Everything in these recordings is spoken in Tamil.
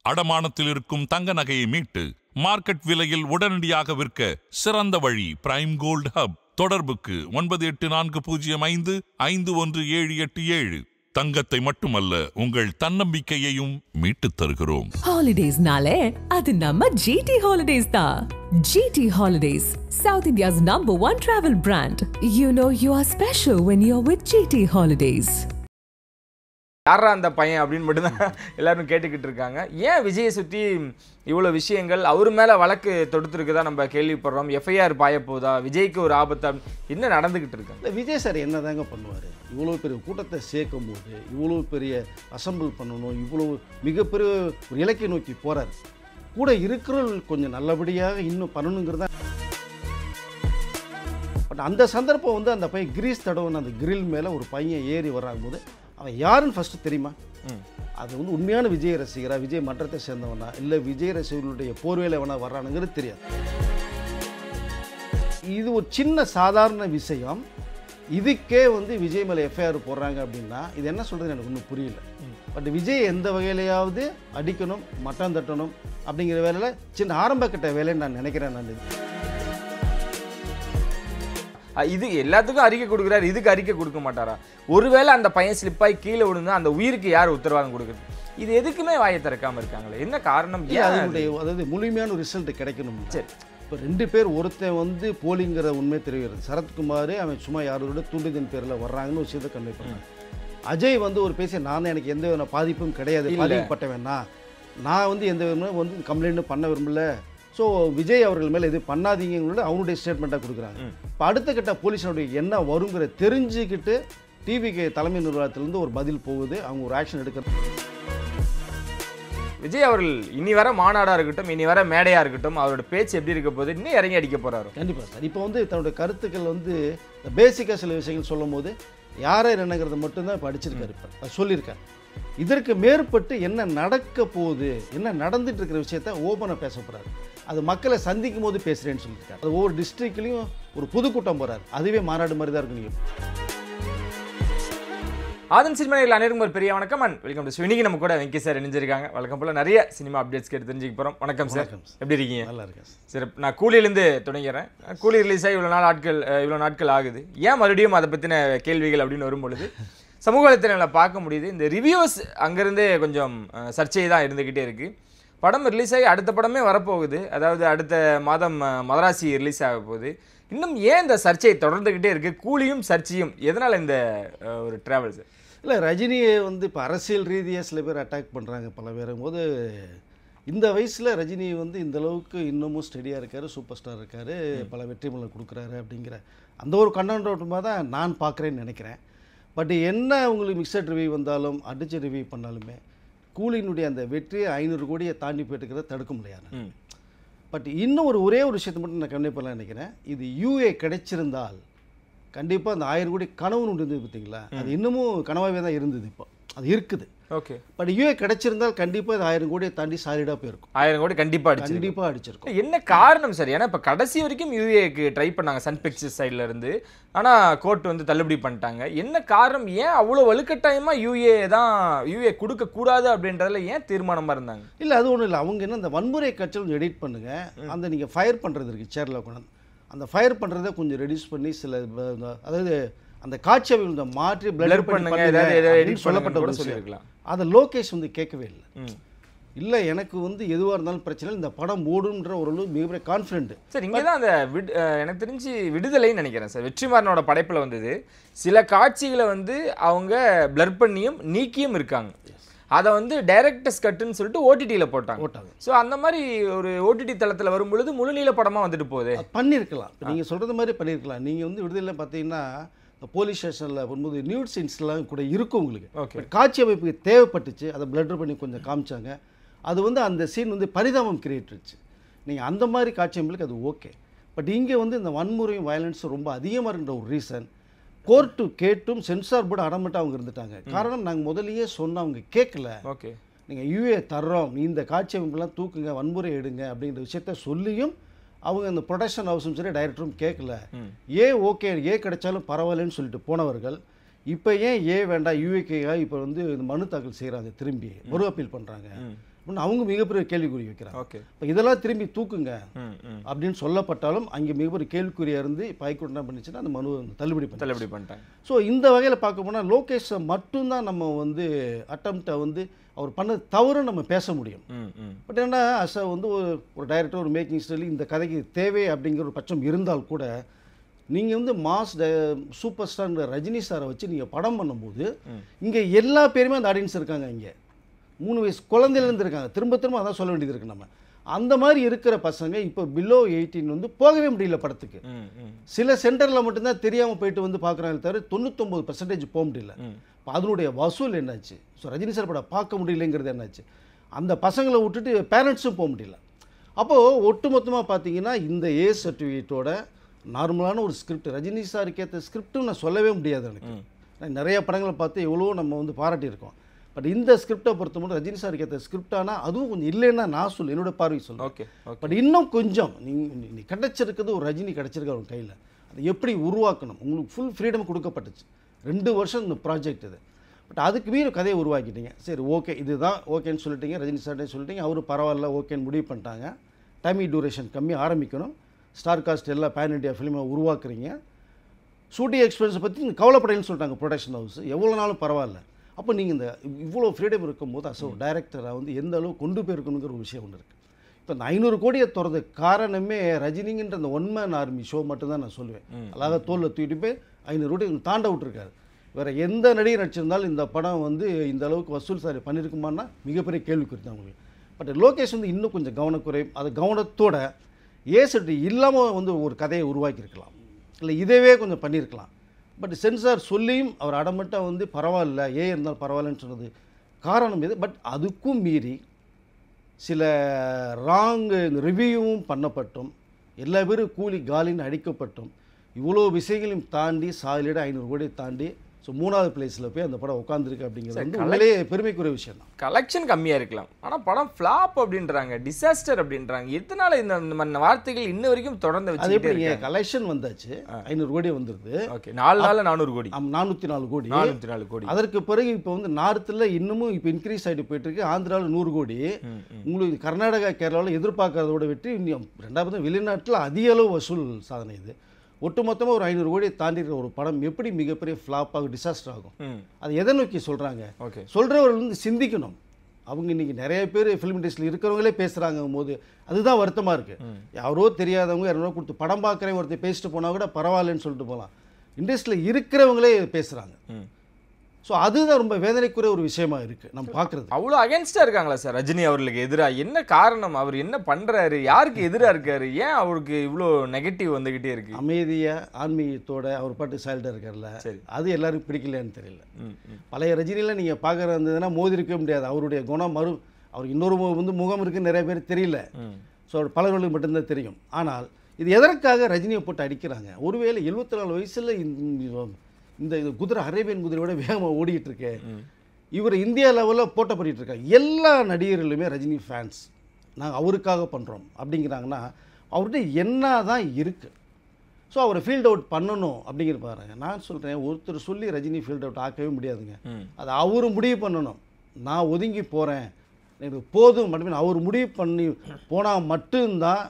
அடமானத்தில் இருக்கும் தங்க நகையை மீட்டு மார்க்கெட் விலையில் உடனடியாக விற்க சிறந்த வழி பிரைம் கோல்ட் ஹப். தொடர்புக்கு 9845551787. தங்கத்தை மட்டுமல்ல உங்கள் தன்னம்பிக்கையையும் மீட்டுத் தருகிறோம். ஹாலிடேஸ்னாலே அது நம்ம ஜிடி ஹாலிடேஸ் தான். GT Holidays, South India's #1 travel brand. You know you are special when you're with GT Holidays. யாரா அந்த பையன் அப்படின்னு மட்டும்தான் எல்லாரும் கேட்டுக்கிட்டு இருக்காங்க. ஏன் விஜயை சுற்றி இவ்வளோ விஷயங்கள் அவர் மேலே வழக்கு தொடுத்துருக்குதா நம்ம கேள்விப்படுறோம். எஃப்ஐஆர் பாய போதா, விஜய்க்கு ஒரு ஆபத்தா, என்ன நடந்துக்கிட்டு இருக்காங்க? இல்லை, விஜய் சார் என்ன தாங்க பண்ணுவார்? இவ்வளோ பெரிய கூட்டத்தை சேர்க்கும் போது இவ்வளோ பெரிய அசம்பிள் பண்ணணும், இவ்வளோ மிகப்பெரிய ஒரு இலக்கை நோக்கி போகிறார். கூட இருக்கிறவர்கள் கொஞ்சம் நல்லபடியாக இன்னும் பண்ணணுங்கிறத. பட் அந்த சந்தர்ப்பம் வந்து அந்த பையன் கிரீஸ் தடவுன்னு அந்த கிரில் மேலே ஒரு பையன் ஏறி வராங்கும்போது அவன் யாருன்னு ஃபஸ்ட்டு தெரியுமா? அது வந்து உண்மையான விஜய் ரசிகரா, விஜய் மன்றத்தை சேர்ந்தவனா, இல்லை விஜய் ரசிகர்களுடைய போர்வேலை வேணா வர்றானுங்கிறது தெரியாது. இது ஒரு சின்ன சாதாரண விஷயம். இதுக்கே வந்து விஜய் மேலே எஃப்ஐஆர் போடுறாங்க அப்படின்னா இது என்ன சொல்கிறது எனக்கு ஒன்றும் புரியல. பட் விஜய் எந்த வகையிலையாவது அடிக்கணும், மட்டம் தட்டணும் அப்படிங்கிற வேலையில் சின்ன ஆரம்ப கட்ட வேலைன்னு நான் நினைக்கிறேன். நான் இது எல்லாத்துக்கும் அறிக்கை கொடுக்குறாரு, இதுக்கு அறிக்கை கொடுக்க மாட்டாரா? ஒருவேளை அந்த பையன் ஸ்லிப்பாகி கீழே விழுந்து அந்த உயிருக்கு யார் உத்தரவாதம் கொடுக்குறது? இது எதுக்குமே வாயை திறக்காமல் இருக்காங்களே, என்ன காரணம்? அதனுடைய அதாவது முழுமையான ரிசல்ட் கிடைக்கணும். சரி, இப்போ 2 பேர், ஒருத்தன் வந்து போலிங்கிற உண்மை தெரிகிறது. சரத்குமார் அவன் சும்மா யாரோட தூண்டுதன் பேரில் வர்றாங்கன்னு ஒரு விஷயத்தை கன்வே பண்ணாங்க. அஜய் வந்து ஒரு பேசி நான் எனக்கு எந்த வித பாதிப்பும் கிடையாது, பாதிக்கப்பட்டவேன்னா நான் வந்து எந்த விதமாக வந்து கம்ப்ளைண்ட்டும் பண்ண விரும்பல. ஸோ விஜய் அவர்கள் மேலே எது பண்ணாதீங்கிறது அவனுடைய ஸ்டேட்மெண்ட்டாக கொடுக்குறாங்க. இப்போ அடுத்த கட்ட போலீஸனுடைய என்ன வருங்கிற தெரிஞ்சுக்கிட்டு டிவிக்கு தலைமை நிர்வாகத்திலேருந்து ஒரு பதில் போகுது, அவங்க ஒரு ஆக்ஷன் எடுக்கிறது. விஜய் அவர்கள் இனி வர மாநாடாக இருக்கட்டும், இனி வர மேடையாக இருக்கட்டும், அவரோட பேச்சு எப்படி இருக்க போது, இன்னும் இறங்கி அடிக்க போகிறாரு. கண்டிப்பாக சார். இப்போ வந்து தன்னுடைய கருத்துக்கள் வந்து பேசிக்காக சில விஷயங்கள் சொல்லும் போது யாரை என்னங்கிறத மட்டும்தான் இப்போ அடிச்சிருக்காரு, இப்போ சொல்லியிருக்காரு. இதற்கு மேற்பட்டு என்ன நடக்க போகுது, என்ன நடந்துட்டு இருக்கிற விஷயத்த ஓப்பனாக பேச போகிறாரு. அது மக்களை சந்திக்கும் போது பேசுகிறேன்னு சொல்லியிருக்காரு. அது ஒவ்வொரு டிஸ்ட்ரிக்ட்லையும் ஒரு புதுக்கூட்டம் போகிறார். அதுவே மாநாடு மாதிரி தான் இருக்கும். நீங்கள் ஆதன் சினிமாவில் அனைவருக்கும் ஒரு பெரிய வணக்கம் அண்ட் வெல்கம் டு ஷோ. இன்னைக்கு நம்ம கூட வெங்கி சார் இணைஞ்சிருக்காங்க. வழக்கம் போல் நிறைய சினிமா அப்டேட்ஸ் கேட்டு தெரிஞ்சுக்க போகிறோம். வணக்கம் சார், எப்படி இருக்கீங்க? நல்லா இருக்கேன் சார். நான் கூலியிலேருந்து தொடங்கிறேன். கூலி ரிலீஸ் ஆகி இவ்வளோ நாட்கள் ஆகுது. ஏன் மறுபடியும் அதை பற்றின கேள்விகள் அப்படின்னு வரும்பொழுது சமூக வலைத்தளங்களை பார்க்க முடியுது. இந்த ரிவ்யூஸ் அங்கேருந்தே கொஞ்சம் சர்ச்சை தான் இருந்துக்கிட்டே இருக்குது. படம் ரிலீஸ் ஆகி அடுத்த படமே வரப்போகுது, அதாவது அடுத்த மாதம் மதராசி ரிலீஸ் ஆக போகுது. இன்னும் ஏன் இந்த சர்ச்சை தொடர்ந்துக்கிட்டே இருக்குது? கூலியும் சர்ச்சையும் எதனால் இந்த ஒரு ட்ராவல்ஸ்? இல்லை, ரஜினியை வந்து இப்போ அரசியல் ரீதியாக சில பேர் அட்டாக் பண்ணுறாங்க பல பேரும் போது, இந்த வயசில் ரஜினி வந்து இந்தளவுக்கு இன்னமும் ஸ்டெடியாக இருக்கார், சூப்பர் ஸ்டார் இருக்கார், பல வெற்றி மலை கொடுக்குறாரு அப்படிங்கிற அந்த ஒரு கண்ணோட்டமாக தான் நான் பார்க்குறேன்னு நினைக்கிறேன். பட் என்ன உங்களுக்கு மிக்சட் ரிவ்யூ வந்தாலும் அடிச்சு ரிவ்யூ பண்ணாலுமே கூலியினுடைய அந்த வெற்றியை 500 கோடியை தாண்டி போயிட்டுக்கிறத தடுக்க முடியாது. பட் இன்னும் ஒரே ஒரு விஷயத்தை மட்டும் நான் கண்டிப்பாக பண்ணலாம் நினைக்கிறேன். இது யூஏ கிடைச்சிருந்தால் கண்டிப்பாக அந்த 1000 கோடி கனவுன்னு இருந்தது பார்த்தீங்களா, அது இன்னமும் கனவாகவே தான் இருந்தது. இப்போ அது இருக்குது. ஓகே, பட் யூஏ கிடைச்சிருந்தால் கண்டிப்பாக இது 1000 கோடியை தாண்டி சாலிடாக போயிருக்கும். 1000 கோடி கண்டிப்பாக அடிச்சிருக்கும். என்ன காரணம் சார்? ஏன்னா இப்போ கடைசி வரைக்கும் யூஏக்கு ட்ரை பண்ணாங்க சன் பிக்சர்ஸ் சைடில் இருந்து, ஆனால் கோர்ட் வந்து தள்ளுபடி பண்ணிட்டாங்க. என்ன காரணம்? ஏன் அவ்வளோ வலுக்கட்டாயமாக யூஏ கொடுக்கக்கூடாது அப்படின்றதுல ஏன் தீர்மானமாக இருந்தாங்க? இல்லை, அது ஒன்றும் இல்லை. அவங்க என்ன அந்த வன்முறை காட்சியில் கொஞ்சம் எடிட் பண்ணுங்கள், அந்த நீங்கள் ஃபயர் பண்ணுறது இருக்குது சேரில் கொண்டாந்து, அந்த ஃபயர் பண்ணுறதை கொஞ்சம் ரெடியூஸ் பண்ணி சில, அதாவது அந்த காட்சியை மாற்றி பிளர் பண்ணுங்க சொல்லப்பட்ட சொல்லியிருக்கலாம். அதை லோகேஷ் வந்து கேட்கவே இல்லை. இல்லை, எனக்கு வந்து எதுவாக இருந்தாலும் பிரச்சனை இல்லை, இந்த படம் ஓடுன்ற ஒரு மிகப்பெரிய கான்ஃபிடென்ட் சார். இங்கே தான் அந்த எனக்கு தெரிஞ்சு விடுதலைன்னு நினைக்கிறேன் சார், வெற்றிமாறனோட படைப்பில் வந்தது. சில காட்சிகளை வந்து அவங்க பிளர் பண்ணியும் நீக்கியும் இருக்காங்க. அதை வந்து டைரக்டர்ஸ் கட்டுன்னு சொல்லிட்டு ஓடிடியில் போட்டாங்க. ஸோ அந்த மாதிரி ஒரு ஓடிடி தளத்தில் வரும்பொழுது முழுநீள படமாக வந்துட்டு போகுது. பண்ணியிருக்கலாம், நீங்கள் சொல்கிறது மாதிரி பண்ணியிருக்கலாம். நீங்கள் வந்து விடுதலையில் பார்த்தீங்கன்னா போலீஸ் ஸ்டேஷனில் வரும்போது நியூட் சீன்ஸ்லாம் கூட இருக்கும் உங்களுக்கு. ஓகே, காட்சி அமைப்புக்கு தேவைப்பட்டுச்சு, அதை பிளட்டர் பண்ணி கொஞ்சம் காமிச்சாங்க. அது வந்து அந்த சீன் வந்து பரிதாபம் கிரியேட் ஆச்சு. நீங்கள் அந்த மாதிரி காட்சி அமைப்புக்கு அது ஓகே. பட் இங்கே வந்து இந்த வன்முறையும் வயலன்ஸும் ரொம்ப அதிகமாக இருக்கின்ற ஒரு ரீசன், கோர்ட்டு கேட்டும் சென்சார் போர்டு அடமட்டாக அவங்க இருந்துட்டாங்க. காரணம், நாங்கள் முதலையே சொன்ன அவங்க கேட்கல. ஓகே, நீங்கள் யூஏ தர்றோம், இந்த காட்சி அமைப்புலாம் தூக்குங்க, வன்முறை எடுங்க அப்படிங்கிற விஷயத்த சொல்லியும் அவங்க அந்த ப்ரொடக்ஷன் ஹவுஸும் சரி டைரக்டரும் கேட்கல. ஓகே கிடைச்சாலும் பரவாயில்லன்னு சொல்லிட்டு போனவர்கள் இப்போ ஏன் வேண்டாம் யூஏகேயாக இப்போ வந்து இந்த மனு தாக்கல் செய்கிறாங்க, திரும்பி மறு அப்பீல் பண்ணுறாங்க. அப்படின்னு அவங்க மிகப்பெரிய கேள்விக்குறி வைக்கிறாங்க. ஓகே. இப்போ இதெல்லாம் திரும்பி தூக்குங்க அப்படின்னு சொல்லப்பட்டாலும் அங்கே மிகப்பெரிய கேள்விக்குறியாக இருந்து இப்போ ஹைகோர்ட் என்ன பண்ணிச்சுன்னா அந்த மனு தள்ளுபடி பண்ணிட்டாங்க. ஸோ இந்த வகையில் பார்க்க போனால் லோகேஷை மட்டும்தான் நம்ம வந்து அட்டம்ப்டை வந்து அவர் பண்ண தவறு நம்ம பேச முடியும். பட் என்ன அஸ் வந்து ஒரு டைரக்டர் ஒரு மேக்கிங் ஸ்டைல் இந்த கதைக்கு தேவை அப்படிங்கிற ஒரு பட்சம் இருந்தால் கூட நீங்கள் வந்து சூப்பர் ஸ்டார் ரஜினி சாரை வச்சு நீங்கள் படம் பண்ணும்போது இங்கே எல்லா பேருமே அந்த ஆடியன்ஸ் இருக்காங்க. இங்கே 3 வயசு குழந்தையிலேருந்து இருக்காங்க. திரும்ப திரும்ப அதான் சொல்ல வேண்டியது இருக்குது. நம்ம அந்த மாதிரி இருக்கிற பசங்க இப்போ பிலோ 18 வந்து போகவே முடியல படத்துக்கு. சில சென்டரில் மட்டும்தான் தெரியாமல் போயிட்டு வந்து பார்க்குறாங்க தவிர 99% போக முடியல. இப்போ அதனுடைய வசூல் என்னாச்சு? ஸோ ரஜினி சார் படம் பார்க்க முடியலைங்கிறது என்னாச்சு? அந்த பசங்களை விட்டுட்டு பேரண்ட்ஸும் போக முடியல. அப்போது ஒட்டுமொத்தமாக பார்த்தீங்கன்னா இந்த ஏ சர்டிஃபிகேட்டோட நார்மலான ஒரு ஸ்கிரிப்ட் ரஜினி சாருக்கு ஏற்ற ஸ்கிரிப்டும் நான் சொல்லவே முடியாது. எனக்கு நான் நிறைய படங்களை பார்த்து எவ்வளோ நம்ம வந்து பாராட்டியிருக்கோம். பட் இந்த ஸ்கிரிப்டை பொறுத்த மட்டும் ரஜினி சாருக்கு ஏற்ற ஸ்கிரிப்டானா அதுவும் கொஞ்சம் இல்லைன்னா நான் சொல்லு என்னோட பார்வை சொல்லுவேன். ஓகே. பட் இன்னும் கொஞ்சம் நீ கிடைச்சிருக்கிறது ஒரு ரஜினி கிடைச்சிருக்க அவங்க கையில் அதை எப்படி உருவாக்கணும் உங்களுக்கு ஃபுல் ஃப்ரீடம் கொடுக்கப்பட்டுச்சு. 2 வருஷம் இந்த ப்ராஜெக்ட் இது. பட் அதுக்கு மீறி கதையை உருவாக்கிட்டீங்க. சரி ஓகே இதுதான் ஓகேன்னு சொல்லிட்டீங்க. ரஜினி சார்ட்டே சொல்லிட்டீங்க. அவரு பரவாயில்ல ஓகேன்னு முடிவு பண்ணிட்டாங்க. டைமிங் டியூரேஷன் கம்மி ஆரம்பிக்கணும். ஸ்டார் காஸ்ட் எல்லாம் பேன் இண்டியா ஃபிலிமை உருவாக்குறீங்க. ஷூட்டிங் எக்ஸ்பீரியன்ஸை பற்றி கவலைப்படைன்னு சொல்லிட்டாங்க ப்ரொடக்ஷன் ஹவுஸ். எவ்வளோ நாளும் பரவாயில்ல. அப்போ நீங்கள் இந்த இவ்வளோ ஃப்ரீடம் இருக்கும்போது அஸ் ஒரு டைரக்டராக வந்து எந்த அளவு கொண்டு போயிருக்கணுங்கிற ஒரு விஷயம் ஒன்று இருக்குது. இப்போ இந்த 500 கோடியை தோறதுக்கு காரணமே ரஜினிங்கிற அந்த ஒன் மேன் ஆர்மி ஷோ மட்டும்தான் நான் சொல்லுவேன். அழகாக தோலில் தூக்கிட்டு போய் 500 கோடி தாண்ட விட்டுருக்காரு. வேறு எந்த நடிகர் நடிச்சிருந்தாலும் இந்த படம் வந்து இந்த அளவுக்கு வசூல் சாரி பண்ணியிருக்குமான்னா மிகப்பெரிய கேள்விக்குறி தான் உங்களுக்கு. பட் லோகேஷ் வந்து இன்னும் கொஞ்சம் கவனக்குறை அது கவனத்தோட ஏசட்டு இல்லாமல் வந்து ஒரு கதையை உருவாக்கியிருக்கலாம். இல்லை இதவே கொஞ்சம் பண்ணியிருக்கலாம். பட் சென்சார் சொல்லியும் அவர் அடமட்டாக வந்து பரவாயில்ல இருந்தாலும் பரவாயில்லன்னு சொன்னது காரணம் இது. பட் அதுக்கும் மீறி சில ராங்கு ரிவ்யூவும் பண்ணப்பட்டும் எல்லா பேரும் கூலி காலின்னு அடிக்கப்பட்டும் இவ்வளோ விஷயங்களையும் தாண்டி சாலிட 500 கோடி தாண்டி ஸோ 3வது பிளேஸில் போய் அந்த படம் உட்காந்துருக்கு அப்படிங்கிறது வந்து உண்மையிலே பெருமைக்குரிய விஷயம் தான். கலெக்ஷன் கம்மியாக இருக்கலாம் ஆனால் படம் ஃப்ளாப் அப்படின்றாங்க, டிசாஸ்டர் அப்படின்றாங்க. எதனால இந்த வார்த்தைகள் இன்ன வரைக்கும் தொடர்ந்து வச்சு? அது எப்படி கலெக்ஷன் வந்தாச்சு 500 கோடி வந்துருது. ஓகே 4 நாள் 400 கோடி 404 கோடி 404 கோடி. அதற்கு பிறகு இப்போ வந்து நார்த்தில் இன்னமும் இப்போ இன்க்ரீஸ் ஆகிட்டு போயிட்டு இருக்கு. ஆந்திராவில் 100 கோடி. உங்களுக்கு கர்நாடகா கேரளாவில் எதிர்பார்க்கறதோட வெற்றி. ரெண்டாவது வெளிநாட்டில் அதிக அளவு வசூல் சாதனை இது. ஒட்டுமொத்தமாக ஒரு 500 கோடியை தாண்டி ஒரு படம் எப்படி மிகப்பெரிய ஃப்ளாப்பாக டிசாஸ்டர் ஆகும்? அது எதை நோக்கி சொல்கிறாங்க? சொல்கிறவர்கள் வந்து சிந்திக்கணும். அவங்க இன்றைக்கி நிறைய பேர் ஃபிலிம் இண்டஸ்ட்ரியில் இருக்கிறவங்களே பேசுகிறாங்க போது அதுதான் வருத்தமாக இருக்குது. யாரோ தெரியாதவங்க 200 கொடுத்து படம் பார்க்குறேன் ஒருத்தர் பேசிட்டு போனால் கூட பரவாயில்லன்னு சொல்லிட்டு போகலாம். இண்டஸ்ட்ரியில் இருக்கிறவங்களே பேசுகிறாங்க. ஸோ அதுதான் ரொம்ப வேதனைக்குரிய ஒரு விஷயமா இருக்குது நம்ம பார்க்குறது. அவ்வளோ அகேன்ஸ்டாக இருக்காங்களா சார் ரஜினி அவர்களுக்கு எதிராக? என்ன காரணம்? அவர் என்ன பண்ணுறாரு? யாருக்கு எதிராக இருக்காரு? ஏன் அவருக்கு இவ்வளோ நெகட்டிவ் வந்துக்கிட்டே இருக்கு? அமைதியாக ஆன்மீகத்தோட அவர் பாட்டு சைல்டாக இருக்கார்ல, சரி அது எல்லாருக்கும் பிடிக்கலையான்னு தெரியல. பழைய ரஜினியில் நீங்கள் பார்க்குற இருந்ததுன்னா மோதி இருக்கவே முடியாது. அவருடைய குணம் அவருக்கு இன்னொரு வந்து முகம் இருக்குன்னு நிறைய பேர் தெரியல. ஸோ அவர் பலர்களுக்கு மட்டும்தான் தெரியும். ஆனால் இது எதற்காக ரஜினியை போட்டு அடிக்கிறாங்க? ஒருவேளை 74 வயசில் இந்த குதிரை அரேபியன் குதிரையோட வேகமாக ஓடிட்டு இருக்கு. இவர் இந்தியா லெவலில் போட்ட பண்ணிட்டு இருக்காங்க. எல்லா நடிகர்களுமே ரஜினி ஃபேன்ஸ், நாங்கள் அவருக்காக பண்ணுறோம் அப்படிங்கிறாங்கன்னா அவர்கிட்ட என்ன தான் இருக்குது? ஸோ அவரை ஃபீல்ட் அவுட் பண்ணணும் அப்படிங்கிற பாருங்க. நான் சொல்கிறேன், ஒருத்தர் சொல்லி ரஜினி ஃபீல்ட் அவுட் ஆக்கவே முடியாதுங்க. அது அவரு முடிவு பண்ணணும். நான் ஒதுங்கி போகிறேன் எனக்கு போதும் மட்டுமே அவர் முடிவு பண்ணி போனால் மட்டும்தான்.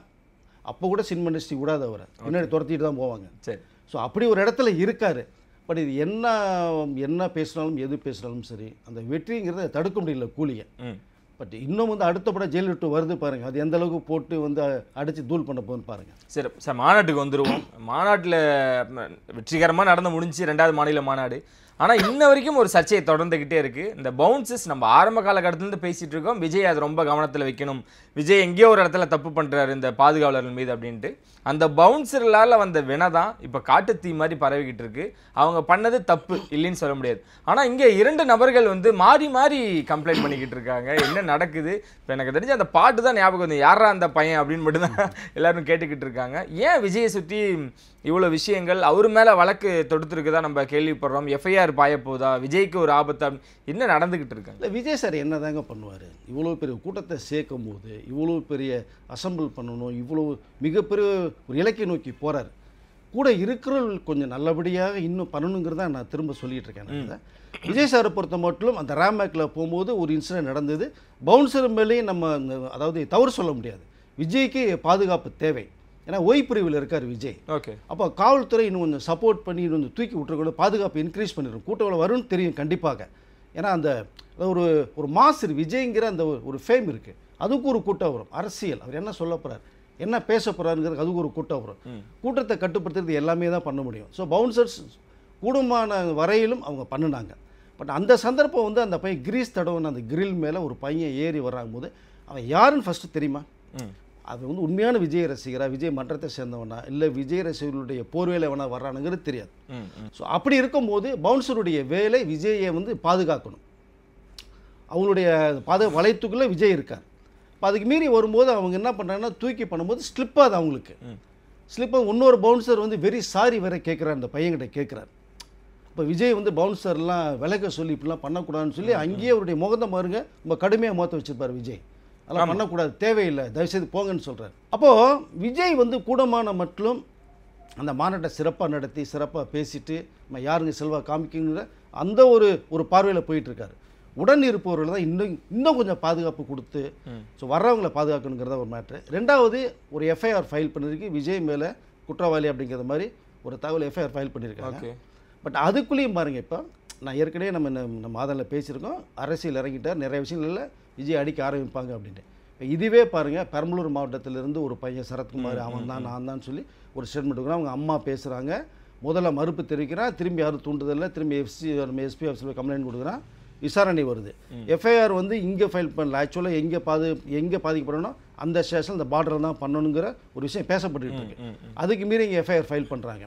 அப்போ கூட சினிமா இண்டஸ்ட்ரி விடாது, அவரை பின்னாடி துரத்திட்டு தான் போவாங்க. சரி, ஸோ அப்படி ஒரு இடத்துல இருக்கார். பட் இது என்ன பேசினாலும் எது பேசினாலும் சரி அந்த வெற்றிங்கிறத தடுக்க முடியல கூலியை. பட் இன்னும் வந்து அடுத்த படம் ஜெயில் விட்டு வருது பாருங்கள். அது எந்த அளவுக்கு போட்டு வந்து அடித்து தூள் பண்ண போகுதுன்னு பாருங்கள். சரி சார், மாநாட்டுக்கு வந்துடுவோம். மாநாட்டில் வெற்றிகரமாக நடந்து முடிஞ்சு 2வது மாநில மாநாடு. ஆனால் இன்ன வரைக்கும் ஒரு சர்ச்சையை தொடர்ந்துக்கிட்டே இருக்குது. இந்த பவுன்சஸ் நம்ம ஆரம்ப காலகட்டத்திலேருந்து பேசிகிட்டு இருக்கோம். விஜய் அது ரொம்ப கவனத்தில் வைக்கணும், விஜய் எங்கேயோ ஒரு இடத்துல தப்பு பண்ணுறாரு இந்த பாதுகாவலர்கள் மீது அப்படின்ட்டு. அந்த பவுன்சர்களால் வந்த வினை தான் இப்போ காட்டு தீ மாதிரி பரவிக்கிட்டு இருக்கு. அவங்க பண்ணது தப்பு இல்லைன்னு சொல்ல முடியாது. ஆனால் இங்கே 2 நபர்கள் வந்து மாறி மாறி கம்ப்ளைண்ட் பண்ணிக்கிட்டு இருக்காங்க. என்ன நடக்குது? இப்போ எனக்கு தெரிஞ்சு அந்த பாட்டு தான் ஞாபகம் வந்து யாரா அந்த பையன் அப்படின்னு மட்டும்தான் எல்லாரும் கேட்டுக்கிட்டு இருக்காங்க. ஏன் விஜயை சுற்றி இவ்வளோ விஷயங்கள், அவர் மேலே வழக்கு தொடுத்துருக்குதா நம்ம கேள்விப்படுறோம். எஃப்ஐஆர் பாய போதா, விஜய்க்கு ஒரு ஆபத்தா, என்ன நடந்துக்கிட்டு இருக்காங்க? இல்லை விஜய் சார் என்ன தாங்க பண்ணுவார்? இவ்வளோ பெரிய கூட்டத்தை சேர்க்கும் போது இவ்வளோ பெரிய அசம்பிள் பண்ணணும், இவ்வளோ மிகப்பெரிய ஒரு இலக்கை நோக்கி போகிறார். கூட இருக்கிறவர்கள் கொஞ்சம் நல்லபடியாக இன்னும் பண்ணணுங்கிறத நான் திரும்ப சொல்லிட்டு இருக்கேன். விஜய் சாரை பொறுத்த மட்டும் அந்த ரேம்பேக்கில் போகும்போது ஒரு இன்சிடென்ட் நடந்தது. பவுன்சர் மேலேயும் நம்ம அதாவது தவறு சொல்ல முடியாது. விஜய்க்கு பாதுகாப்பு தேவை. ஏன்னா ஓய் பிரிவில் இருக்கார் விஜய். ஓகே. அப்போ காவல்துறை இன்னும் கொஞ்சம் சப்போர்ட் பண்ணி இன்னும் கொஞ்சம் தூக்கி விட்டுருக்கூட பாதுகாப்பு இன்க்ரீஸ் பண்ணிடும். கூட்டம் வரும்னு தெரியும் கண்டிப்பாக. ஏன்னா அந்த ஒரு மாஸ் விஜய்ங்கிற அந்த ஒரு ஃபேம் இருக்குது. அதுக்கு ஒரு கூட்டம் வரும். அரசியல் அவர் என்ன சொல்ல போகிறார், என்ன பேச போகிறாருங்கிறது அதுக்கு ஒரு கூட்டம் வரும். கூட்டத்தை கட்டுப்படுத்துறது எல்லாமே தான் பண்ண முடியும். ஸோ பவுன்சர்ஸ் கூடுமான வரையிலும் அவங்க பண்ணினாங்க. பட் அந்த சந்தர்ப்பம் வந்து அந்த பையன் கிரீஸ் தடவுன்னு அந்த கிரில் மேலே ஒரு பையன் ஏறி வராங்க போது அவன் யாருன்னு ஃபஸ்ட்டு தெரியுமா? அது வந்து உண்மையான விஜய் ரசிகரா, விஜய் மன்றத்தை சேர்ந்தவனா, இல்லை விஜய் ரசிகர்களுடைய போர்வேலை வேணா வர்றானுங்கிறது தெரியாது. ஸோ அப்படி இருக்கும்போது பவுன்சருடைய வேலை விஜயை வந்து பாதுகாக்கணும். அவங்களுடைய வளையத்துக்குள்ளே விஜய் இருக்கார். இப்போ அதுக்கு மீறி வரும்போது அவங்க என்ன பண்ணுறாங்கன்னா தூக்கி பண்ணும்போது ஸ்லிப்பாக அது அவங்களுக்கு ஸ்லிப்பாக இன்னொரு பவுன்சர் வந்து வெரி சாரி வேற கேட்குறாரு, அந்த பையன்கிட்ட கேட்குறாரு. இப்போ விஜய் வந்து பவுன்சர்லாம் விலக சொல்லி இப்படிலாம் பண்ணக்கூடாதுன்னு சொல்லி அங்கேயே அவருடைய முகத்தை பாருங்க ரொம்ப கடுமையாக முகத்தை வச்சுருப்பார் விஜய். அதெல்லாம் பண்ணக்கூடாது, தேவையில்லை, தயவுசெய்து போங்கன்னு சொல்கிறார். அப்போது விஜய் வந்து கூடமான மட்டும் அந்த மாநாட்டை சிறப்பாக நடத்தி சிறப்பாக பேசிட்டு நம்ம யாருங்க செல்வா காமிக்குங்கிற அந்த ஒரு பார்வையில் போயிட்டுருக்காரு. உடன் இருப்பவர்கள் தான் இன்னும் கொஞ்சம் பாதுகாப்பு கொடுத்து ஸோ வர்றவங்களை பாதுகாக்கணுங்கிறத ஒரு மேட்ரு. ரெண்டாவது ஒரு எஃப்ஐஆர் ஃபைல் பண்ணியிருக்கு விஜய் மேலே குற்றவாளி அப்படிங்கிற மாதிரி ஒரு தகவல் எஃப்ஐஆர் ஃபைல் பண்ணியிருக்காங்க. பட் அதுக்குள்ளேயும் பாருங்கள், இப்போ நான் ஏற்கனவே நம்ம மாதனில் பேசியிருக்கோம், அரசியல் இறங்கிட்டார், நிறைய விஷயங்களில் விஜய் அடிக்க ஆரம்பிப்பாங்க அப்படின்ட்டு. இப்போ இதுவே பாருங்கள், பெரம்பலூர் மாவட்டத்திலிருந்து ஒரு பையன் சரத்குமார் அவன் தான் நான் தான் சொல்லி ஒரு ஸ்டேட்மெண்ட் கொடுக்குறான். அவங்க அம்மா பேசுகிறாங்க, முதல்ல மறுப்பு தெரிவிக்கிறான், திரும்பி யாரும் தூண்டுதலில் திரும்பி எஸ்பி ஆஃபீஸில் கம்ப்ளைண்ட் கொடுக்குறான், விசாரணை வருது. எஃப்ஐஆர் வந்து இங்கே ஃபைல் பண்ணல, ஆக்சுவலாக எங்கே பாதிக்கப்படணும் அந்த ஸ்டேஷன் அந்த பார்டரில் தான் பண்ணணுங்கிற ஒரு விஷயம் பேசப்பட்டுக்கிட்டு இருக்கு. அதுக்கு மீறி இங்கே எஃப்ஐஆர் ஃபைல் பண்ணுறாங்க.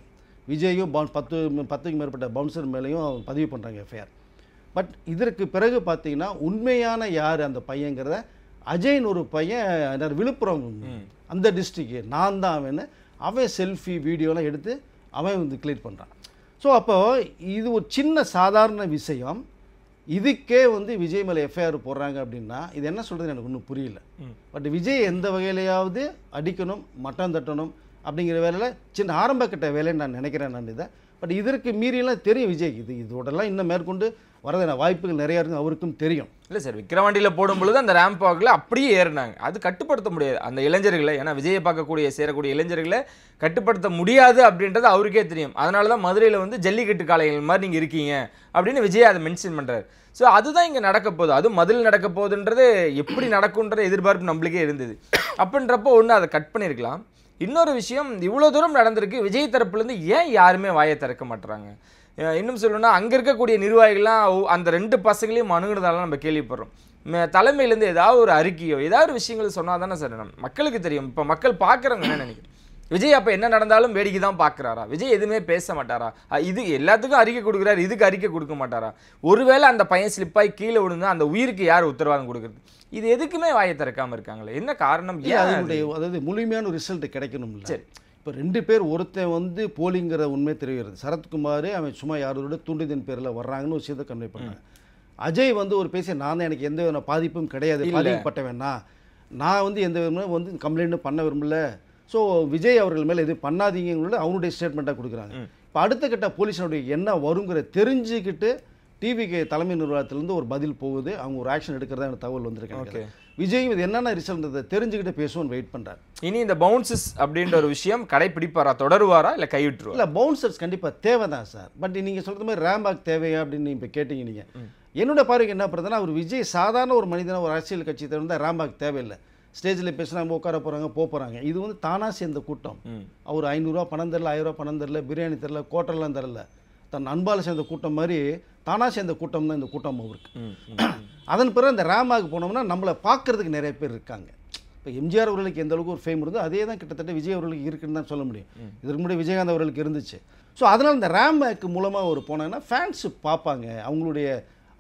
விஜயும் 10க்கு மேற்பட்ட பவுன்சர் மேலேயும் பதிவு பண்ணுறாங்க எஃப்ஐஆர். பட் இதற்கு பிறகு பார்த்தீங்கன்னா உண்மையான யார் அந்த பையங்கிறத அஜய்னு ஒரு பையன் விழுப்புரம் அந்த டிஸ்ட்ரிக்ட் நான் தான் அவன் செல்ஃபி வீடியோலாம் எடுத்து அவன் வந்து கிளியர் பண்ணுறான். ஸோ அப்போ இது ஒரு சின்ன சாதாரண விஷயம், இதுக்கே வந்து விஜய் மேலே எஃப்ஐஆர் போடுறாங்க அப்படின்னா இது என்ன சொல்கிறது எனக்கு ஒன்றும் புரியல. பட் விஜய் எந்த வகையிலையாவது அடிக்கணும், மட்டம் தட்டணும் அப்படிங்கிற வேலையில் சின்ன ஆரம்ப கட்ட வேலைன்னு நான் நினைக்கிறேன் நான் இதை. பட் இதற்கு மீறியெல்லாம் தெரியும் விஜய் இதோடலாம் இன்னும் மேற்கொண்டு வரதான வாய்ப்புகள் நிறையா இருக்குது அவருக்கும் தெரியும். இல்லை சார், விக்கிரவாண்டியில் போடும் பொழுது அந்த ரேம்ப் வாக்கில் அப்படியே ஏறினாங்க, அது கட்டுப்படுத்த முடியாது அந்த இளைஞர்களை. ஏன்னா விஜயை சேரக்கூடிய இளைஞர்களை கட்டுப்படுத்த முடியாது அப்படின்றது அவருக்கே தெரியும். அதனால தான் மதுரையில் வந்து ஜல்லிக்கட்டு காளைகள் மாதிரி நீங்கள் இருக்கீங்க அப்படின்னு விஜய் அதை மென்ஷன் பண்ணுறாரு. ஸோ அதுதான் இங்கே நடக்க போகுது, அதுவும் மதுரையில் நடக்க போகுதுன்றது எப்படி நடக்கும்ன்ற எதிர்பார்ப்பு நம்மளுக்கே இருந்தது. அப்படின்றப்போ ஒன்று அதை கட் பண்ணியிருக்கலாம். இன்னொரு விஷயம், இவ்வளோ தூரம் நடந்திருக்கு, விஜய் தரப்புலேருந்து ஏன் யாருமே வாயை திறக்க மாட்டுறாங்க? இன்னும் சொல்லணும்னா அங்கே இருக்கக்கூடிய நிர்வாகிகள்லாம் அந்த 2 பசங்களையும் அணுகுனதால நம்ம கேள்விப்படுறோம். தலைமையிலேருந்து ஏதாவது ஒரு அறிக்கையோ ஏதாவது ஒரு விஷயங்கள் சொன்னால் தானே சார் மக்களுக்கு தெரியும். இப்போ மக்கள் பார்க்குறவங்க என்ன நினைக்கிறேன், விஜய் அப்போ என்ன நடந்தாலும் வேடிக்கை தான் பார்க்குறாரா, விஜய் எதுவுமே பேச மாட்டாரா, இது எல்லாத்துக்கும் அறிக்கை கொடுக்குறாரு, இதுக்கு அறிக்கை கொடுக்க மாட்டாரா, ஒருவேளை அந்த பையன் ஸ்லிப்பாகி கீழே விழுந்தா அந்த உயிருக்கு யார் உத்தரவாதம் கொடுக்குறது, இது எதுக்குமே வாயை திறக்காமல் இருக்காங்களே, என்ன காரணம்? அதாவது முழுமையான ரிசல்ட் கிடைக்கணும்ல. சரி, இப்போ 2 பேர், ஒருத்தன் வந்து போலிங்கிற உண்மை தெரிகிறது, சரத்குமார் அவன் சும்மா யாரோட தூண்டுதன் பேரில் வர்றாங்கன்னு ஒரு விஷயத்தை கன்வே பண்ணாங்க. அஜய் வந்து ஒரு பேசி நான் எனக்கு எந்த வித பாதிப்பும் கிடையாது, பாதிக்கப்பட்டவேன்னா நான் வந்து எந்த விதமும் வந்து கம்ப்ளைண்ட்டும் பண்ண விரும்பல, ஸோ விஜய் அவர்கள் மேலே எதுவும் பண்ணாதீங்களோட அவனுடைய ஸ்டேட்மெண்ட்டாக கொடுக்குறாங்க. இப்போ அடுத்த கட்ட போலீஸனுடைய என்ன வருங்கிற தெரிஞ்சுக்கிட்டு டிவிக்கு தலைமை நிர்வாகத்திலேருந்து ஒரு பதில் போகுது, அவங்க ஒரு ஆக்ஷன் எடுக்கிறதா எனக்கு தகவல் வந்திருக்காங்க. விஜய் இது என்னென்ன ரிசல்ட் தெரிஞ்சுக்கிட்டு பேசுவோன்னு வெயிட் பண்ணுறாரு. இனி இந்த பவுன்சஸ் அப்படின்ற ஒரு விஷயம் கடைப்பிடிப்பாரா, தொடருவாரா இல்லை கைவிட்டுருவா? இல்லை, பவுன்சர்ஸ் கண்டிப்பாக தேவை தான் சார். பட் நீங்கள் சொல்கிற மாதிரி ரேம்பாக் தேவையா அப்படின்னு இப்போ கேட்டீங்க நீங்கள். என்னோட பார்வைக்கு என்ன பண்ணுறதுன்னா, அவர் விஜய் சாதாரண ஒரு மனிதனாக ஒரு அரசியல் கட்சி தேவைன்னா ரேம்பாக் தேவையில்லை. ஸ்டேஜில் பேசுனா உட்கார போகிறாங்க போகிறாங்க, இது வந்து தானாக சேர்ந்த கூட்டம். அவர் 500 ரூபா பணம் தரல, 1000 ரூபா பணம் தரல, பிரியாணி தரல, கோட்டர்லாம் தரல, தன் அன்பால் சேர்ந்த கூட்டம் மாதிரி தானாக சேர்ந்த கூட்டம் தான் இந்த கூட்டம் அவருக்கு. அதன் பிறகு அந்த ரேமாக்கு போனோம்னா நம்மளை பார்க்குறதுக்கு நிறைய பேர் இருக்காங்க. இப்போ எம்ஜிஆர் அவர்களுக்கு எந்த அளவுக்கு ஒரு ஃபேம் இருந்தோ அதே தான் கிட்டத்தட்ட விஜய் அவர்களுக்கு இருக்குன்னு தான் சொல்ல முடியும். இதற்கு முன்னாடி விஜயகாந்த் அவர்களுக்கு இருந்துச்சு. ஸோ அதனால் இந்த ரேம் பேக் மூலமாக ஒரு போனாங்கன்னா ஃபேன்ஸு பார்ப்பாங்க, அவங்களுடைய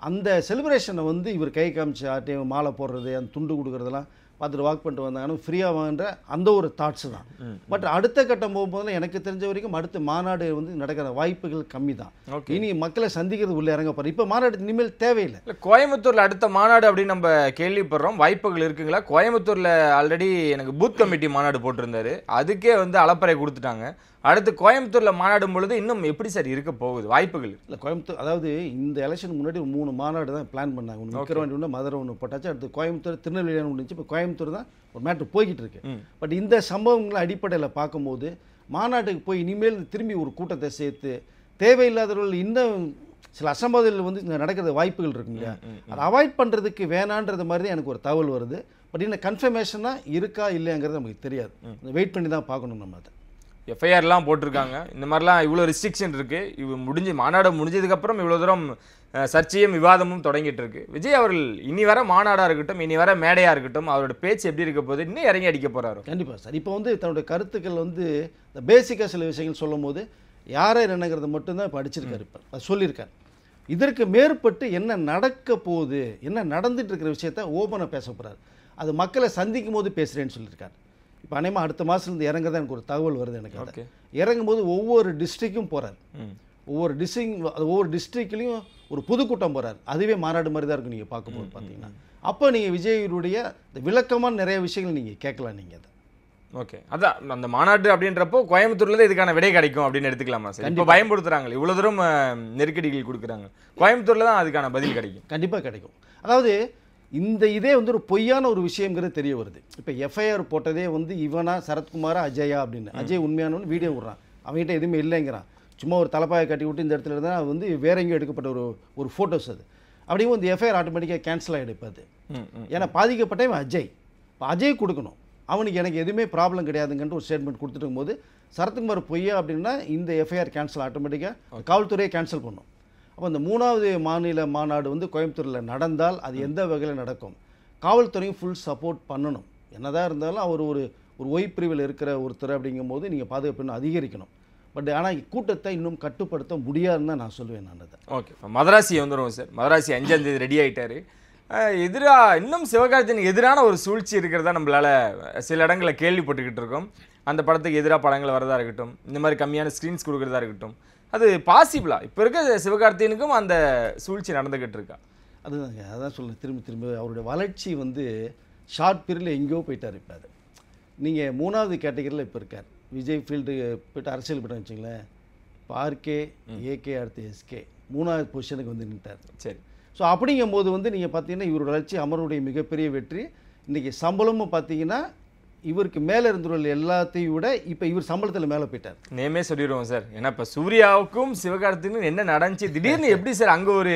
அந்த செலிப்ரேஷனை வந்து இவர் கை காமிச்சு ஆட்டி மாலை போடுறது அந்த துண்டு கொடுக்குறதெல்லாம் பார்த்துட்டு வாக் பண்ணிட்டு வந்தாங்கன்னா ஃப்ரீயாக வாங்குற அந்த ஒரு தாட்ஸ் தான். பட் அடுத்த கட்டம் போகும்போது எனக்கு தெரிஞ்ச வரைக்கும் அடுத்த மாநாடு வந்து நடக்கிற வாய்ப்புகள் கம்மி தான். இனி மக்களை சந்திக்கிறது உள்ளே இறங்க போகிறோம். இப்போ மாநாடு இனிமேல் தேவையில்லை. கோயம்புத்தூர்ல அடுத்த மாநாடு அப்படின்னு நம்ம கேள்விப்படுறோம், வாய்ப்புகள் இருக்குங்களா? கோயம்புத்தூர்ல ஆல்ரெடி எனக்கு பூத் கமிட்டி மாநாடு போட்டிருந்தாரு, அதுக்கே வந்து அலப்பறை கொடுத்துட்டாங்க. அடுத்து கோயம்புத்தூர்ல மாநாடும் பொழுது இன்னும் எப்படி சார் இருக்க போகுது வாய்ப்புகள்? இல்லை கோயம்புத்தூர் அதாவது இந்த எலெக்ஷன் முன்னாடி 3 மாநாடு தான் பிளான் பண்ணாங்க. ஒன்று விக்கிரவாண்டி ஒன்று, மதுரை ஒன்று போட்டாச்சு. அடுத்து கோயம்புத்தூர், திருநெல்வேலி ஒன்று இருந்துச்சு. இப்போ கோயம்புத்தூர் தான் ஒரு மேட்ரு போய்கிட்டு இருக்கு. பட் இந்த சம்பவங்களை அடிப்படையில் பார்க்கும்போது மாநாட்டுக்கு போய் இனிமேல் திரும்பி ஒரு கூட்டத்தை சேர்த்து தேவையில்லாதவர்கள் இன்னும் சில அசம்பாவிதங்கள் வந்து இங்கே நடக்கிற வாய்ப்புகள் இருக்கு இல்லையா, அதை அவாய்ட் பண்ணுறதுக்கு வேணான்றது மாதிரி தான் எனக்கு ஒரு தகவல் வருது. பட் இன்னும் கன்ஃபர்மேஷனாக இருக்கா இல்லையாங்கிறது நமக்கு தெரியாது. வெயிட் பண்ணி தான் பார்க்கணும். நம்ம அதை எஃப்ஐஆர்லாம் போட்டிருக்காங்க, இந்த மாதிரிலாம் இவ்வளோ ரெஸ்ட்ரிக்ஷன் இருக்குது. மாநாடு முடிஞ்சதுக்கப்புறம் இவ்வளோ தூரம் சர்ச்சையும் விவாதமும் தொடங்கிட்டு இருக்கு. விஜய் அவர்கள் இனி வர மாநாடாக இருக்கட்டும், இனி வர மேடையாக இருக்கட்டும், அவரோட பேச்சு எப்படி இருக்க போது, இன்னும் இறங்கி அடிக்க போகிறாரு? கண்டிப்பாக சார். இப்போ வந்து தன்னுடைய கருத்துக்கள் வந்து இந்த பேசிக்காக சில விஷயங்கள் சொல்லும் போது யாரை என்னங்கிறத மட்டும்தான் இப்போ அடிச்சிருக்காரு. இப்போ அது சொல்லியிருக்காரு. இதற்கு மேற்பட்டு என்ன நடக்க போகுது, என்ன நடந்துட்டு இருக்கிற விஷயத்த ஓப்பனாக பேச போகிறார். அது மக்களை சந்திக்கும் போது பேசுகிறேன்னு சொல்லியிருக்காரு. இப்போ அநேகமாக அடுத்த மாதத்துலேருந்து இறங்குறதா எனக்கு ஒரு தகவல் வருது. எனக்கு அதை இறங்கும்போது ஒவ்வொரு டிஸ்ட்ரிக்டும் போகிறார். ஒவ்வொரு டிஸ்ட்ரிக்ட்லேயும் ஒரு பொதுக்கூட்டம் போகிறார். அதுவே மாநாடு மாதிரி தான் இருக்கும் நீங்கள் பார்க்கும்போது பார்த்தீங்கன்னா. அப்போ நீங்கள் விஜயுடைய இந்த விளக்கமான நிறைய விஷயங்கள் நீங்கள் கேட்கலாம். நீங்கள் அதை ஓகே, அதான் அந்த மாநாடு அப்படின்றப்போ கோயம்புத்தூர்ல இதுக்கான விடை கிடைக்கும் அப்படின்னு எடுத்துக்கலாமா சார்? இப்போ பயன்படுத்துறாங்க, இவ்வளோ தூரம் நெருக்கடிகள் கொடுக்குறாங்க, கோயம்புத்தூர்ல தான் அதுக்கான பதில் கிடைக்கும். கண்டிப்பாக கிடைக்கும். அதாவது இந்த இதே வந்து ஒரு பொய்யான ஒரு விஷயங்கிறது தெரிய வருது. இப்போ எஃப்ஐஆர் போட்டதே வந்து இவனா சரத்குமாரா அஜயா அப்படின்னு. அஜய் உண்மையானவனு வீடியோ விட்றான், அவங்ககிட்ட எதுவுமே இல்லைங்கிறான். சும்மா ஒரு தலைப்பாயை கட்டி விட்டு இந்த இடத்துல இருந்தால் அது வந்து வேற எங்கேயும் எடுக்கப்பட்ட ஒரு ஃபோட்டோஸ். அது அப்படியும் இந்த எஃப்ஐஆர் ஆட்டோமேட்டிக்காக கேன்சல் ஆகிடுப்பாது. ஏன்னா பாதிக்கப்பட்டவன் அஜய். இப்போ அஜய் கொடுக்கணும், அவனுக்கு எனக்கு எதுவுமே ப்ராப்ளம் கிடையாதுங்கன்ட்டு ஒரு ஸ்டேட்மெண்ட் கொடுத்துட்டு போது சரத்குமார் பொய்யா அப்படின்னா இந்த எஃப்ஐஆர் கேன்சல் ஆட்டோமேட்டிக்காக காவல்துறையை கேன்சல் பண்ணும். அப்போ இந்த 3வது மாநில மாநாடு வந்து கோயம்புத்தூரில் நடந்தால் அது எந்த வகையில் நடக்கும்? காவல்துறையும் ஃபுல் சப்போர்ட் பண்ணணும். என்னதான் இருந்தாலும் அவர் ஒரு ஒய் பிரிவில் இருக்கிற ஒருத்தர் அப்படிங்கும்போது நீங்கள் பாதுகாப்பு இன்னும் அதிகரிக்கணும். பட் ஆனால் கூட்டத்தை இன்னும் கட்டுப்படுத்த முடியாதுன்னு தான் நான் சொல்லுவேன். நான் அதை ஓகே, மதராசி வந்துடுவோம் சார். மதராசி 5ஆம் தேதி ரெடி ஆகிட்டாரு. இன்னும் சிவகார்த்திகேயனுக்கு எதிரான ஒரு சூழ்ச்சி இருக்கிறதா நம்மளால் சில இடங்களில் கேள்விப்பட்டுக்கிட்டு இருக்கோம். அந்த படத்துக்கு எதிராக படங்கள் வரதா இருக்கட்டும், இந்த மாதிரி கம்மியான ஸ்க்ரீன்ஸ் கொடுக்குறதா இருக்கட்டும், அது பாசிபிளா இப்போ இருக்க சிவகார்த்திகேயனுக்கும் அந்த சூழ்ச்சி நடந்துக்கிட்டு இருக்கா? அதுதாங்க, அதான் சொல்லுங்கள். திரும்ப அவருடைய வளர்ச்சி வந்து ஷார்ட் பீரியடில் எங்கேயோ போயிட்டார். இப்போ அது நீங்கள் 3வது கேட்டகரியில் இப்போ இருக்கார். விஜய் ஃபீல்டு போய்ட்டு அரசியல் போய்ட்டு வச்சிங்களேன். இப்போ ஆர்கே, ஏகே, அடுத்து எஸ்கே 3வது பொசிஷனுக்கு வந்து நின்ட்டார். சரி. ஸோ அப்படிங்கும்போது வந்து நீங்கள் பார்த்தீங்கன்னா இவரோட வளர்ச்சி அமருடைய மிகப்பெரிய வெற்றி. இன்றைக்கி சம்பளமும் பார்த்தீங்கன்னா இவருக்கு மேலே இருந்தவர்கள் எல்லாத்தையும் விட இப்போ இவர் சம்பளத்தில் மேலே போயிட்டார். நேமே சொல்லிடுவோம் சார். ஏன்னா இப்போ சூர்யாவுக்கும் சிவகார்த்திகேயனுக்கும் என்ன நடந்துச்சு, திடீர்னு எப்படி சார் அங்கே ஒரு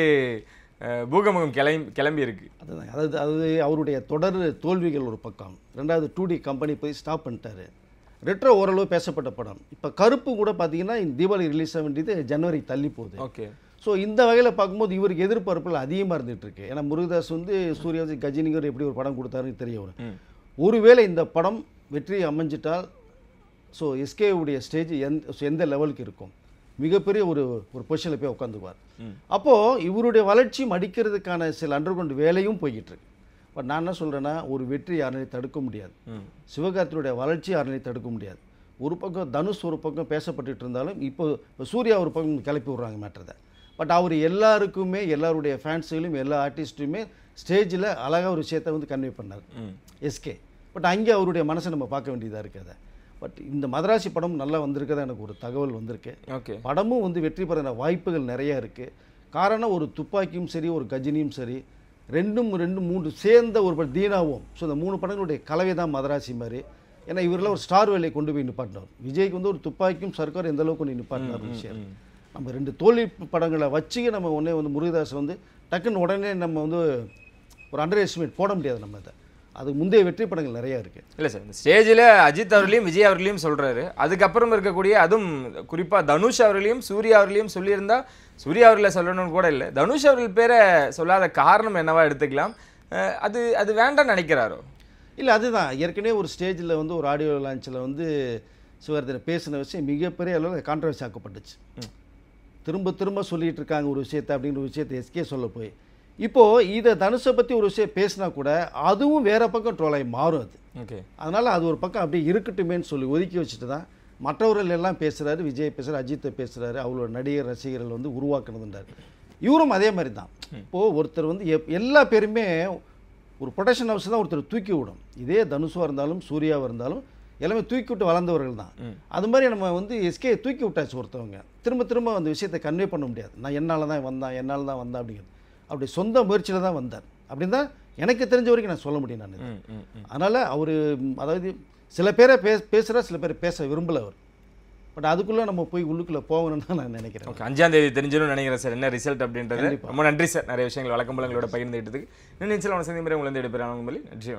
பூகம்பம் கிளம்பி இருக்கு? அதுதான், அதாவது அவருடைய தொடர் தோல்விகள் ஒரு பக்கம். 2வது 2D கம்பெனி போய் ஸ்டாப் பண்ணிட்டாரு. ரெட்ரோ ஓரளவு பேசப்பட்ட படம். இப்போ கருப்பு கூட பார்த்தீங்கன்னா இந்த தீபாவளி ரிலீஸ் ஆக வேண்டியது ஜனவரி தள்ளி போகுது. ஓகே. ஸோ இந்த வகையில் பார்க்கும்போது இவருக்கு எதிர்பார்ப்புகள் அதிகமாக இருந்துகிட்டு இருக்கு. ஏன்னா முருகதாஸ் வந்து சூர்யா கஜினிகர் எப்படி ஒரு படம் கொடுத்தாருன்னு தெரிய வரும். ஒருவேளை இந்த படம் வெற்றி அமைஞ்சிட்டால் ஸோ எஸ்கேவுடைய ஸ்டேஜ் எந்த லெவலுக்கு இருக்கும்? மிகப்பெரிய ஒரு பொசிஷனில் போய் உட்காந்துக்குவார். அப்போது இவருடைய வளர்ச்சியும் அடிக்கிறதுக்கான சில அண்டர்கிரவுண்ட் வேலையும் போய்கிட்டு இருக்கு. பட் நான் என்ன சொல்கிறேன்னா, ஒரு வெற்றி யாரையும் தடுக்க முடியாது. சிவகார்த்திகேயனுடைய வளர்ச்சி யாரையும் தடுக்க முடியாது. ஒரு பக்கம் தனுஷ் ஒரு பக்கம் பேசப்பட்டு இருந்தாலும் இப்போ சூர்யா ஒரு பக்கம் கிளப்பி விட்றாங்க மேட்டரை. பட் அவர் எல்லாருக்குமே எல்லாருடைய ஃபேன்ஸுகளையும் எல்லா ஆர்டிஸ்ட்டுமே ஸ்டேஜில் அழகாக ஒரு விஷயத்தை வந்து கன்வே பண்ணார் எஸ்கே. பட் அங்கே அவருடைய மனசை நம்ம பார்க்க வேண்டியதாக இருக்குது. பட் இந்த மதராசி படம் நல்லா வந்திருக்கதா எனக்கு ஒரு தகவல் வந்திருக்கு. ஓகே. படமும் வந்து வெற்றி பெற வாய்ப்புகள் நிறையா இருக்குது. காரணம் ஒரு துப்பாக்கியும் சரி, ஒரு கஜினியும் சரி, 2-3 சேர்ந்த ஒரு தீனாவும். ஸோ இந்த 3 படங்களுடைய கலவை தான் மதராசி மாதிரி. ஏன்னா இவரெல்லாம் ஒரு ஸ்டார் வேலையை கொண்டு போய் நிப்பாட்டினார். விஜய்க்கு வந்து ஒரு துப்பாக்கியும் சர்க்கார் எந்த அளவுக்கு கொண்டு நிப்பாட்டினார் விஷயம். நம்ம 2 தோல்வி படங்களை வச்சு நம்ம உடனே வந்து முருகதாஸ் வந்து டக்குன்னு உடனே நம்ம வந்து ஒரு அண்டர் எஸ்டிமேட் போட முடியாது. நம்ம அதை அதுக்கு முந்தைய வெற்றி படங்கள் நிறையா இருக்குது. இல்லை சார், இந்த ஸ்டேஜில் அஜித் அவர்களையும் விஜய் அவர்களையும் சொல்கிறாரு. அதுக்கப்புறம் இருக்கக்கூடிய அதுவும் குறிப்பாக தனுஷ் அவர்களையும் சூர்யா அவர்களையும் சொல்லியிருந்தா சூர்யா அவர்களை சொல்லணும்னு கூட இல்லை, தனுஷ் அவர்கள் பேரை சொல்லாத காரணம் என்னவா எடுத்துக்கலாம்? அது வேண்டாம்னு நினைக்கிறாரோ? இல்லை, அதுதான் ஏற்கனவே ஒரு ஸ்டேஜில் வந்து ஒரு ஆடியோ லான்ச்சில் வந்து சிவகார்த்திகேயன் பேசின விஷயம் மிகப்பெரிய அளவில் கான்ட்ரவர்சி ஆக்கப்பட்டுச்சு. திரும்ப சொல்லிகிட்டு இருக்காங்க ஒரு விஷயத்தை அப்படிங்கிற விஷயத்தை எஸ்கே சொல்ல போய் இப்போது இதை தனுஷை பற்றி ஒரு விஷயம் பேசினா கூட அதுவும் வேறு பக்கம் ட்ரோலாகி மாறும் அது. ஓகே. அதனால் அது ஒரு பக்கம் அப்படியே இருக்கட்டுமேன்னு சொல்லி ஒதுக்கி வச்சுட்டு தான் மற்றவர்கள் எல்லாம் பேசுகிறாரு, விஜய் பேசுகிறார், அஜித்தை பேசுகிறாரு, அவங்களோட நடிகர் ரசிகர்கள் வந்து உருவாக்கணுன்றார். இவரும் அதே மாதிரி தான். இப்போது ஒருத்தர் வந்து எல்லா பேருமே ஒரு ப்ரொடக்ஷன் ஹவுஸ் தான் ஒருத்தர் தூக்கி விடும். இதே தனுஷாக இருந்தாலும் சூர்யாவாக இருந்தாலும் எல்லாமே தூக்கி விட்டு வளர்ந்தவர்கள் தான். அது மாதிரி நம்ம வந்து எஸ்கே தூக்கி விட்டாச்சு ஒருத்தவங்க. திரும்ப திரும்ப அந்த விஷயத்தை கன்வே பண்ண முடியாது. நான் என்னால் தான் வந்தேன் அப்படிங்கிறது. அப்படி சொந்த முயற்சியில் தான் வந்தார் அப்படின்னு தான் எனக்கு தெரிஞ்ச வரைக்கும் நான் சொல்ல முடியும். நான் அதனால் அவர் அதாவது சில பேரை பேசுகிறார், சில பேர் பேச விரும்பலை அவர். பட் அதுக்குள்ளே நம்ம போய் உள்ளுக்குள்ளே போகணும்னு தான் நான் நினைக்கிறேன். ஓகே, 5ஆம் தேதி தெரிஞ்சிடும் நினைக்கிறேன் சார் என்ன ரிசல்ட் அப்படின்றது. ரொம்ப நன்றி சார், நிறைய விஷயங்கள் வழக்கம் போல எங்களோட பகிர்ந்துக்கிட்டதுக்கு. இன்னும் நிச்சயம் சந்தி முறை உங்களை எடுப்பேன். நன்றி.